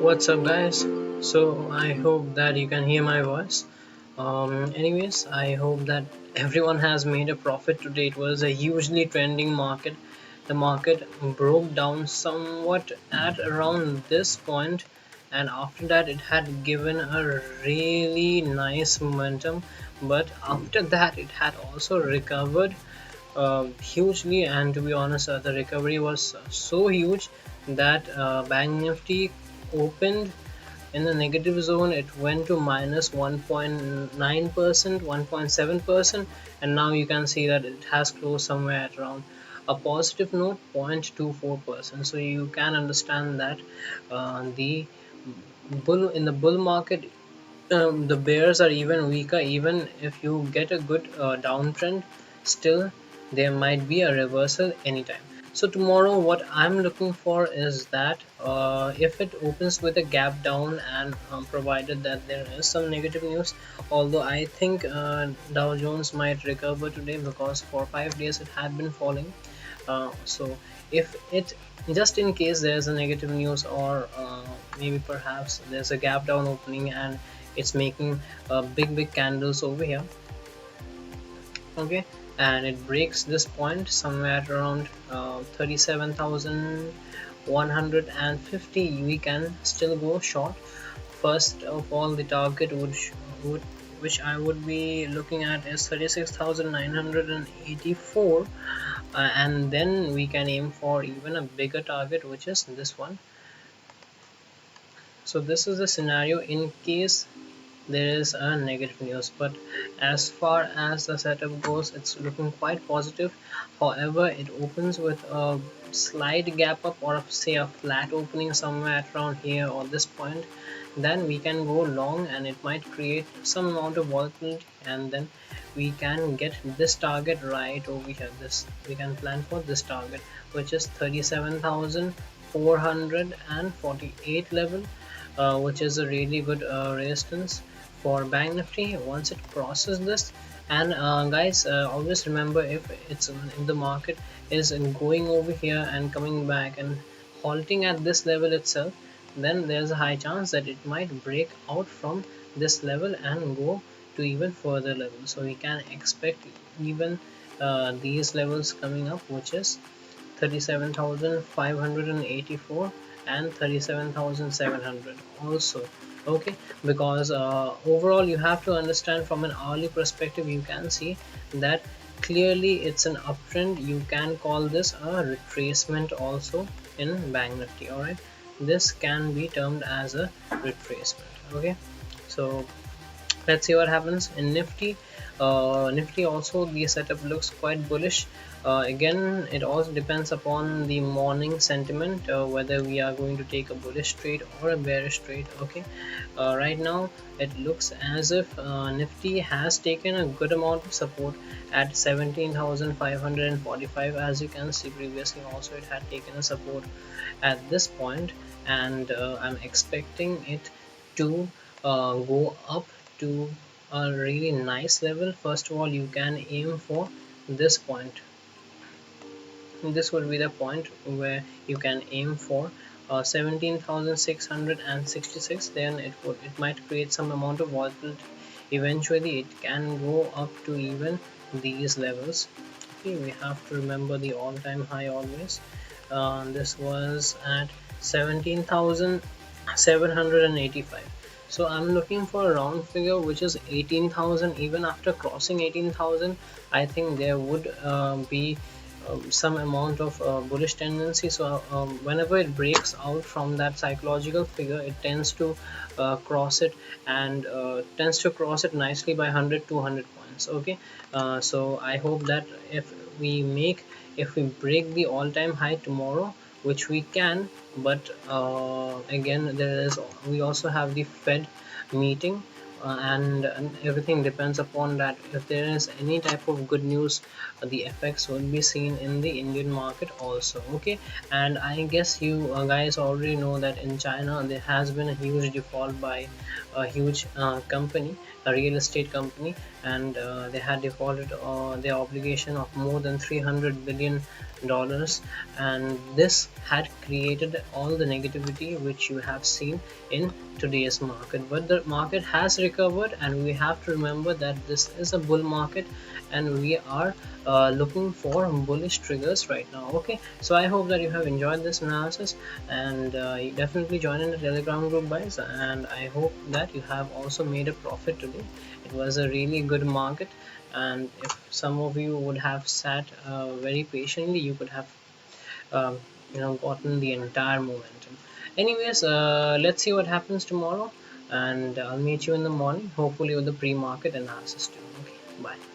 What's up, guys? So, I hope that you can hear my voice. Anyways, I hope that everyone has made a profit today. It was a hugely trending market. The market broke down somewhat at around this point, and after that, it had given a really nice momentum. But after that, it had also recovered hugely, and to be honest, the recovery was so huge that bank nifty opened in the negative zone. It went to minus 1.9%, 1.7%, and now you can see that it has closed somewhere at around a positive note, 0.24%. So you can understand that the bull market, the bears are even weaker. Even if you get a good downtrend, still there might be a reversal anytime. So tomorrow what I'm looking for is that if it opens with a gap down, and provided that there is some negative news, although I think Dow Jones might recover today because for 5 days it had been falling. So if it, just in case there's a negative news, or maybe perhaps there's a gap down opening and it's making big candles over here, okay, and it breaks this point somewhere at around 37,150, we can still go short. First of all, the target would which I would be looking at is 36,984, and then we can aim for even a bigger target, which is this one. So this is the scenario in case there is a negative news, but as far as the setup goes, it's looking quite positive. However, it opens with a slight gap up, or say a flat opening somewhere at around here or this point, then we can go long, and it might create some amount of volatility, and then we can get this target right over here. This, we can plan for this target, which is 37,448 level, which is a really good resistance for bank nifty once it crosses this. And guys, always remember, if the market is going over here and coming back and halting at this level itself, then there's a high chance that it might break out from this level and go to even further levels. So we can expect even these levels coming up, which is 37,584 and 37,700 also. Okay, because overall you have to understand from an hourly perspective, you can see that clearly it's an uptrend. You can call this a retracement also in bank nifty. All right, this can be termed as a retracement. Okay, so let's see what happens in nifty. Nifty also, the setup looks quite bullish. Again, it also depends upon the morning sentiment, whether we are going to take a bullish trade or a bearish trade. Okay, right now it looks as if nifty has taken a good amount of support at 17,545. As you can see, previously also it had taken a support at this point, and I'm expecting it to go up to a really nice level. First of all, you can aim for this point. This would be the point where you can aim for 17,666. Then it might create some amount of volatility. Eventually it can go up to even these levels. Okay, we have to remember the all-time high always. This was at 17,785. So I'm looking for a round figure which is 18,000. Even after crossing 18,000, I think there would be some amount of bullish tendency. So whenever it breaks out from that psychological figure, it tends to cross it, and tends to cross it nicely by 100 200 points. Okay, so I hope that if we break the all-time high tomorrow, which we can, but again, we also have the Fed meeting and everything depends upon that. If there is any type of good news, the effects will be seen in the Indian market also. Okay, and I guess you guys already know that in China there has been a huge default by a huge company, a real estate company, and they had defaulted their obligation of more than $300 billion, and this had created all the negativity which you have seen in today's market. But the market has recovered, and we have to remember that this is a bull market, and we are looking for bullish triggers right now. Okay, so I hope that you have enjoyed this analysis, and you definitely join in the Telegram group, guys, and I hope that you have also made a profit today. It was a really good market, and if some of you would have sat very patiently, you could have um, gotten the entire momentum. Anyways, let's see what happens tomorrow, and I'll meet you in the morning, hopefully with the pre-market analysis too. Okay, bye.